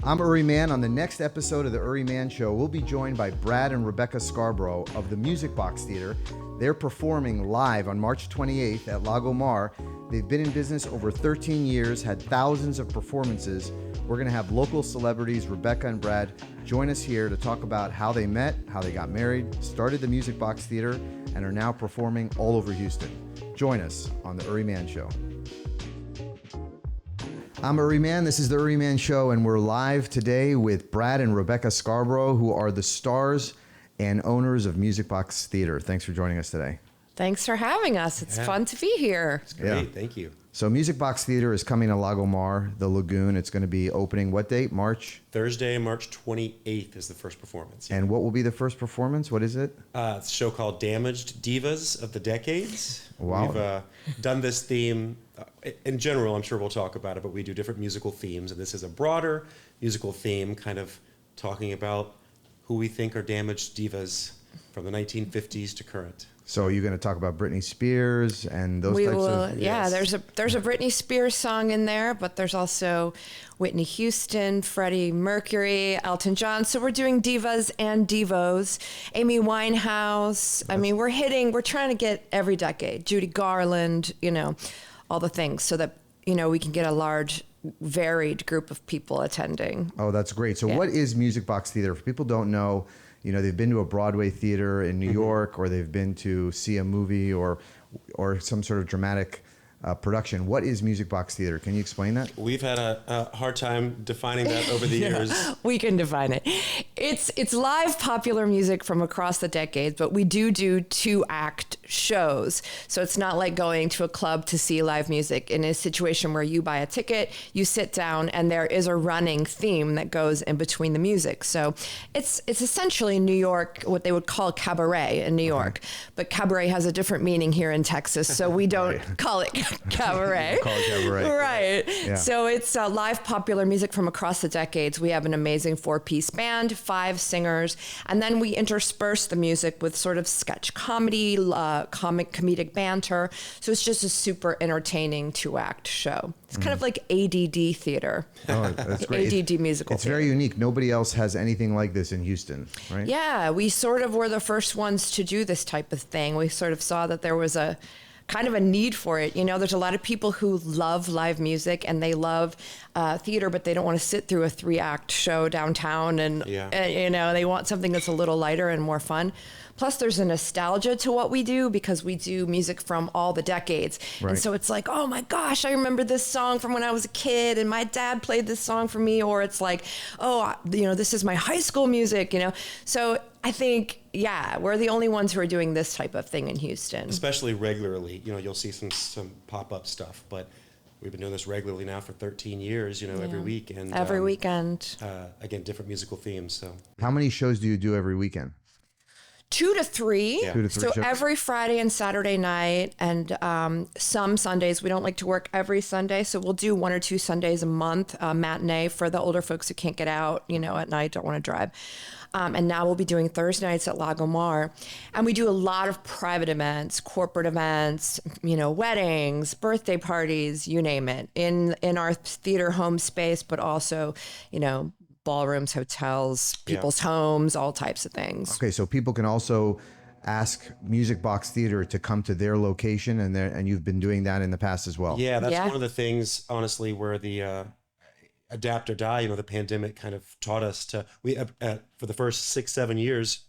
I'm Uri Man. On the next episode of the Uri Man Show, we'll be joined by Brad and Rebekah Scarborough of the Music Box Theater. They're performing live on March 28th at Lago Mar. They've been in business over 13 years, had thousands of performances. We're going to have local celebrities, Rebekah and Brad, join us here to talk about how they met, how they got married, started the Music Box Theater, and are now performing all over Houston. Join us on the Uri Man Show. I'm Uri Man. This is the Uri Man Show, and we're live today with Brad and Rebekah Scarborough, who are the stars and owners of Music Box Theater. Thanks for joining us today. Thanks for having us. It's fun to be here. It's great. Thank you. So Music Box Theater is coming to Lago Mar, the Lagoon. It's going to be opening what date? Thursday, March 28th is the first performance. And what will be the first performance? What is it? It's a show called Damaged Divas of the Decades. Wow. We've done this theme. In general, I'm sure we'll talk about it, but we do different musical themes. And this is a broader musical theme, kind of talking about who we think are damaged divas from the 1950s to current. So you're going to talk about Britney Spears and those types of... Yeah, there's a Britney Spears song in there, but there's also Whitney Houston, Freddie Mercury, Elton John. So we're doing divas and divos. Amy Winehouse. I mean, we're trying to get every decade. Judy Garland, all the things so that, we can get a large, varied group of people attending. Oh, that's great. So what is Music Box Theater? If people don't know, they've been to a Broadway theater in New York, or they've been to see a movie or some sort of dramatic production. What is Music Box Theater? Can you explain that? We've had a hard time defining that over the years. We can define it. It's live popular music from across the decades, but we do 2-act shows. So it's not like going to a club to see live music. In a situation where you buy a ticket, you sit down, and there is a running theme that goes in between the music. So it's essentially New York, what they would call cabaret in New York. But cabaret has a different meaning here in Texas, so we don't call it cabaret. Call it cabaret. Right. Yeah. So it's live popular music from across the decades. We have an amazing 4-piece band, 5 singers, and then we intersperse the music with sort of sketch comedy, comedic banter. So it's just a super entertaining 2-act show. It's kind of like ADD theater. Oh, that's great. ADD musical It's theater. very unique. Nobody else has anything like this in Houston, right? Yeah, we sort of were the first ones to do this type of thing. We sort of saw that there was a kind of a need for it. There's a lot of people who love live music and they love theater, but they don't want to sit through a 3-act show downtown. And, they want something that's a little lighter and more fun. Plus, there's a nostalgia to what we do because we do music from all the decades. Right. And so it's like, oh my gosh, I remember this song from when I was a kid and my dad played this song for me. Or it's like, this is my high school music, So I think, we're the only ones who are doing this type of thing in Houston. Especially regularly. You'll see some pop-up stuff, but we've been doing this regularly now for 13 years, every week. And every weekend. Again, different musical themes. So How many shows do you do every weekend? 2 to 3. Yeah. 2 to 3 So shows. every Friday and Saturday night, and some Sundays. We don't like to work every Sunday, so we'll do 1 or 2 Sundays a month, matinee for the older folks who can't get out, at night, don't want to drive. And now we'll be doing Thursday nights at Lago Mar. And we do a lot of private events, corporate events, weddings, birthday parties, you name it, in our theater home space, but also, ballrooms, hotels, people's homes, all types of things. Okay, so people can also ask Music Box Theater to come to their location, and you've been doing that in the past as well. Yeah, that's one of the things, honestly, where the adapt or die, the pandemic kind of taught us to, for the first 6-7 years,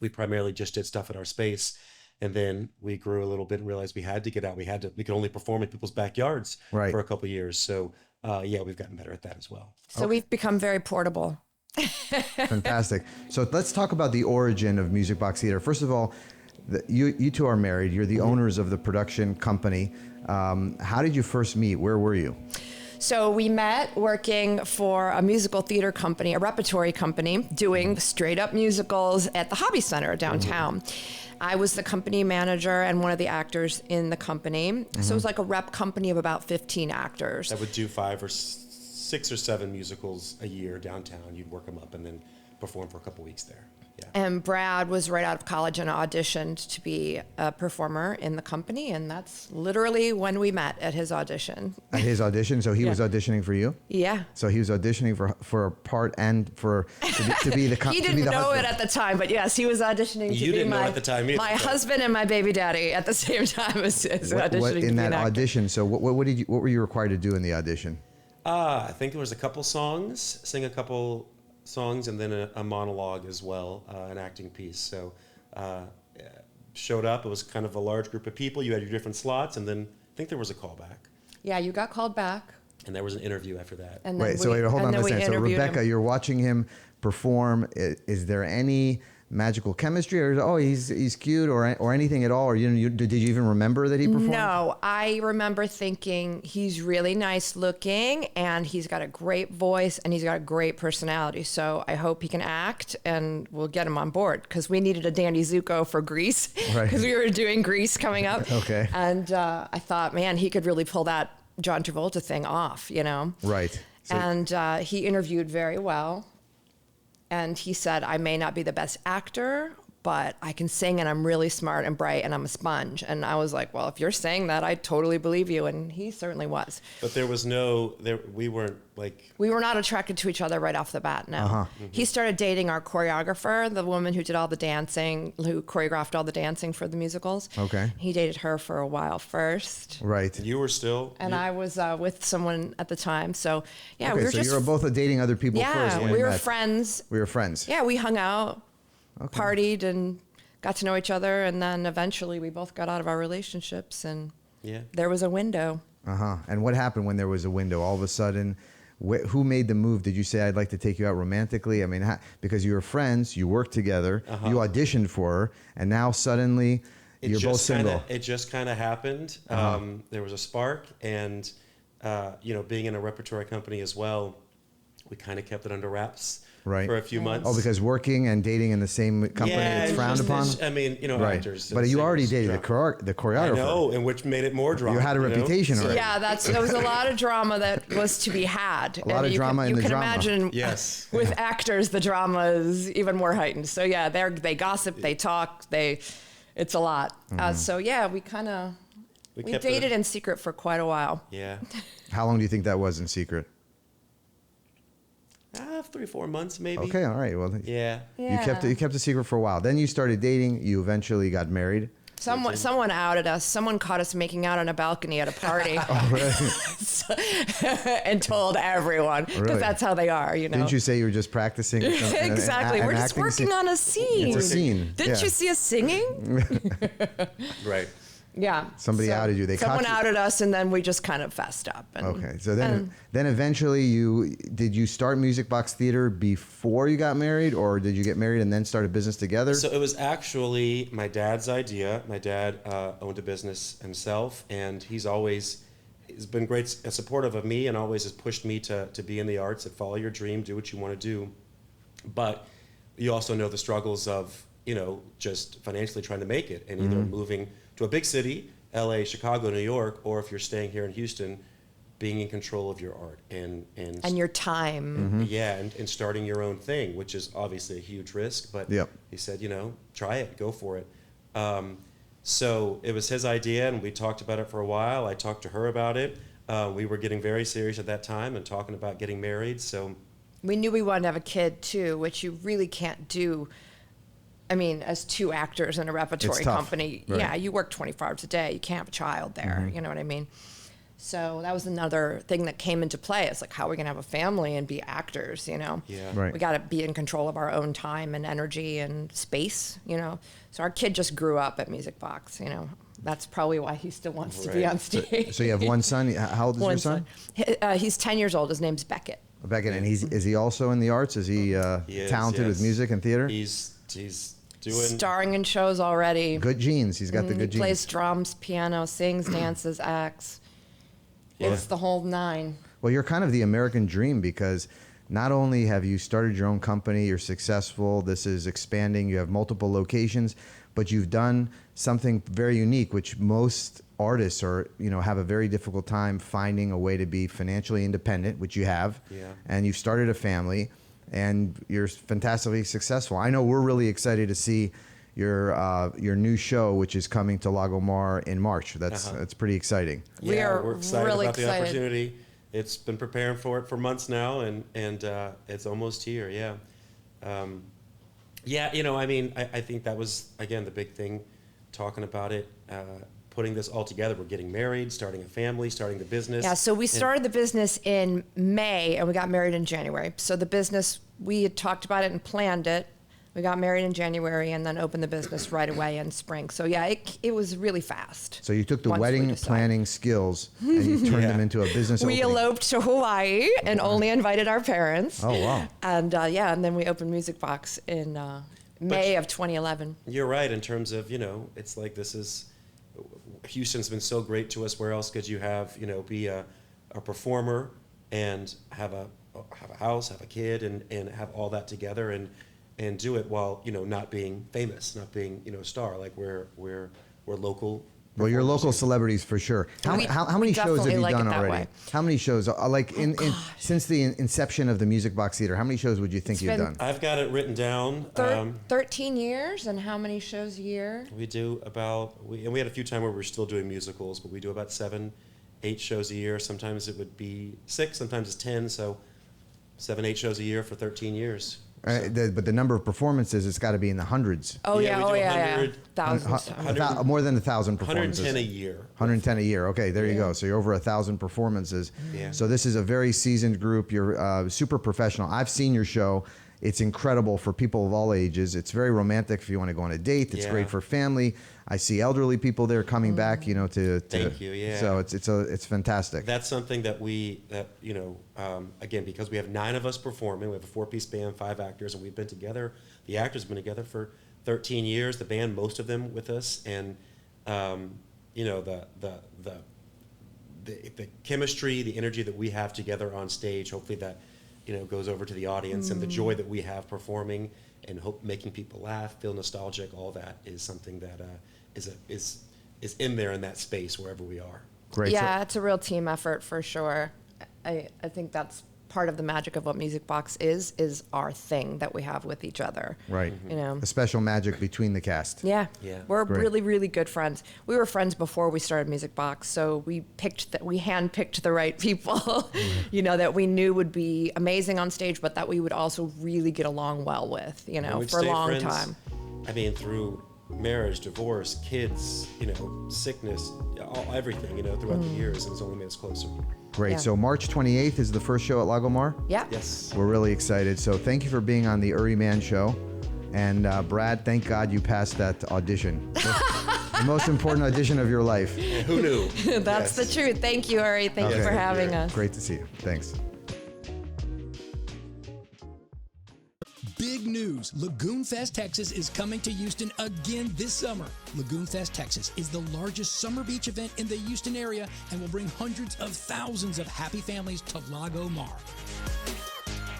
we primarily just did stuff at our space. And then we grew a little bit and realized we had to get out. We could only perform in people's backyards for a couple of years. So we've gotten better at that as well. So we've become very portable. Fantastic. So let's talk about the origin of Music Box Theater. First of all, you two are married. You're the owners of the production company. How did you first meet? Where were you? So we met working for a musical theater company, a repertory company, doing straight up musicals at the Hobby Center downtown. I was the company manager and one of the actors in the company. So it was like a rep company of about 15 actors. That would do 5 or 6 or 7 musicals a year downtown. You'd work them up and then perform for a couple weeks there. And Brad was right out of college and auditioned to be a performer in the company. And that's literally when we met, at his audition. At his audition? So he was auditioning for you? Yeah. So he was auditioning for a part and to be the He didn't know it at the time, but yes, he was auditioning You to be didn't know at the time either, my so. husband and my baby daddy at the same time as auditioning What to in be that an actor. audition? So what were you required to do in the audition? I think there was a couple songs, sing a couple songs, and then a monologue as well, an acting piece. So showed up. It was kind of a large group of people. You had your different slots, and then I think there was a callback. Yeah, you got called back. And there was an interview after that. And Wait, hold on a second. So Rebekah, him. you're watching him perform. Is there any magical chemistry, or he's cute, or anything at all, or did you even remember that he performed? No, I remember thinking he's really nice looking, and he's got a great voice, and he's got a great personality. So I hope he can act, and we'll get him on board, because we needed a Danny Zuko for Grease, because we were doing Grease coming up. Okay. And I thought, man, he could really pull that John Travolta thing off, Right. So, and he interviewed very well. And he said, I may not be the best actor, but I can sing, and I'm really smart and bright, and I'm a sponge. And I was like, well, if you're saying that, I totally believe you. And he certainly was. But we weren't like... We were not attracted to each other right off the bat, no. Mm-hmm. He started dating our choreographer, the woman who did all the dancing, who choreographed all the dancing for the musicals. Okay. He dated her for a while first. right. You were still... And I was with someone at the time. So, yeah, Okay, we were so just... you were both dating other people first. Yeah, when we you were met. friends. We were friends. Yeah, we hung out, partied, and got to know each other. And then eventually we both got out of our relationships, and there was a window. And what happened when there was a window? All of a sudden, who made the move? Did you say, I'd like to take you out romantically? I mean, because you were friends, you worked together, you auditioned for her, and now suddenly you're both single. It just kind of happened. There was a spark, and being in a repertory company as well, we kind of kept it under wraps for a few months. Oh, because working and dating in the same company, it's frowned upon? Actors. But you already singers, dated the choreographer. I know, and which made it more drama. You had a reputation already. Yeah, there was a lot of drama that was to be had. A lot of drama in the drama. You can imagine Yes. with actors, the drama is even more heightened. So yeah, they gossip, they talk, it's a lot. So yeah, we dated in secret for quite a while. Yeah. How long do you think that was in secret? 3-4 months maybe. Okay, all right. Well, Yeah. you kept a secret for a while. Then you started dating. You eventually got married. Someone outed us. Someone caught us making out on a balcony at a party. Oh, really? And told everyone, because Really? that's how they are, Didn't you say you were just practicing? Exactly. We're just working on a scene. It's a scene. Didn't you see us singing? Right. Yeah. Somebody outed you. Someone caught you. outed us, and then we just kind of fessed up. Okay. So then eventually did you start Music Box Theater before you got married, or did you get married and then start a business together? So it was actually my dad's idea. My dad owned a business himself, and he's been great, supportive of me, and always has pushed me to be in the arts, and follow your dream, do what you want to do. But you also know the struggles of, just financially trying to make it, and either moving to a big city, LA, Chicago, New York, or if you're staying here in Houston, being in control of your art and your time. and starting your own thing, which is obviously a huge risk. But he said, try it, go for it. So it was his idea, and we talked about it for a while. I talked to her about it. We were getting very serious at that time and talking about getting married. So we knew we wanted to have a kid too, which you really can't do. I mean, as two actors in a repertory company, right. You work 24 hours a day. You can't have a child there. You know what I mean? So that was another thing that came into play. It's like, how are we going to have a family and be actors, Yeah. Right. We got to be in control of our own time and energy and space, So our kid just grew up at Music Box, That's probably why he still wants to be on stage. So you have one son. How old is your son? He's 10 years old. His name's Beckett. Beckett, and is he also in the arts? Is he talented with music and theater? He's doing starring in shows already. Good genes. He's got the good He plays genes. drums, piano, sings, dances, acts. It's the whole nine. Well, you're kind of the American dream, because not only have you started your own company, you're successful, this is expanding, you have multiple locations, but you've done something very unique, which most artists have a very difficult time finding a way to be financially independent, which you have, and you've started a family. and you're fantastically successful. I know we're really excited to see your new show, which is coming to Lago Mar in March. That's pretty exciting. Yeah, we're excited really about the excited. opportunity. It's been preparing for it for months now, and it's almost here. Yeah. I think that was, again, the big thing, talking about it, putting this all together. We're getting married, starting a family, starting the business. Yeah, so we started the business in May and we got married in January. So the business, we had talked about it and planned it. We got married in January and then opened the business right away in spring. So yeah, it was really fast. So you took the once we wedding decided. planning skills and you turned them into a business We opening. eloped to Hawaii and only invited our parents. Oh, wow. And and then we opened Music Box in May of 2011. You're right in terms of, it's like Houston's been so great to us. Where else could you have, be a performer and have a house, have a kid, and have all that together and do it while, not being famous, not being, a star. Like we're local. Well, you're local celebrities for sure. How many shows have you done already? How many shows? Since the inception of the Music Box Theater, how many shows would you think you've done? I've got it written down. 13 years, and how many shows a year? We do we had a few times where we're still doing musicals, but we do about 7-8 shows a year. Sometimes it would be 6, sometimes it's 10. So 7-8 shows a year for 13 years. But the number of performances, it's got to be in the hundreds. Oh, Yeah, we do yeah. 100, Thousands. More than 1,000 performances. 110 a year. 110 a year. Okay, there you go. So you're over 1,000 performances. Yeah. So this is a very seasoned group. You're super professional. I've seen your show. It's incredible for people of all ages. It's very romantic if you want to go on a date. It's great for family. I see elderly people there coming back, to Thank you, yeah. So it's fantastic. That's something that again, because we have 9 of us performing, we have a 4-piece band, 5 actors, and we've been together. The actors have been together for 13 years. The band, most of them with us, and the chemistry, the energy that we have together on stage. Hopefully that goes over to the audience, and the joy that we have performing and making people laugh, feel nostalgic. All that is something that is in there in that space wherever we are. Great. Yeah, it's a real team effort for sure. I think that's part of the magic of what Music Box is our thing that we have with each other. Right. A special magic between the cast. Yeah. We're Great. really, really good friends. We were friends before we started Music Box, so we handpicked the right people, that we knew would be amazing on stage, but that we would also really get along well with, for a long time. I mean, through marriage, divorce, kids, sickness, everything, throughout the years, and it's only made us closer. Great. Yeah. So March 28th is the first show at Lago Mar? Yeah. Yes. We're really excited. So thank you for being on the Uri Man Show. And Brad, thank God you passed that audition. The most important audition of your life. Who knew? That's the truth. Thank you, Uri. Thank you for having us. Great to see you. Thanks. Big news! Lagoon Fest Texas is coming to Houston again this summer. Lagoon Fest Texas is the largest summer beach event in the Houston area and will bring hundreds of thousands of happy families to Lago Mar.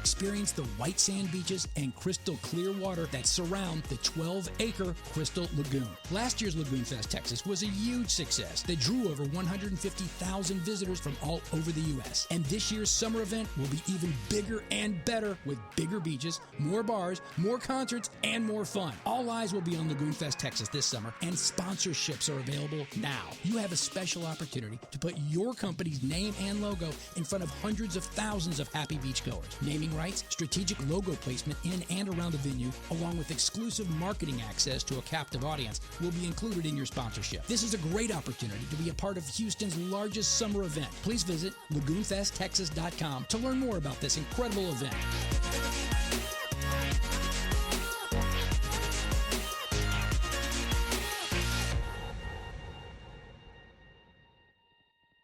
Experience the white sand beaches and crystal clear water that surround the 12-acre Crystal Lagoon. Last year's Lagoon Fest Texas was a huge success that drew over 150,000 visitors from all over the U.S. And this year's summer event will be even bigger and better with bigger beaches, more bars, more concerts, and more fun. All eyes will be on Lagoon Fest Texas this summer, and sponsorships are available now. You have a special opportunity to put your company's name and logo in front of hundreds of thousands of happy beachgoers. Naming rights, strategic logo placement in and around the venue, along with exclusive marketing access to a captive audience, will be included in your sponsorship. This is a great opportunity to be a part of Houston's largest summer event. Please visit lagoonfesttexas.com to learn more about this incredible event.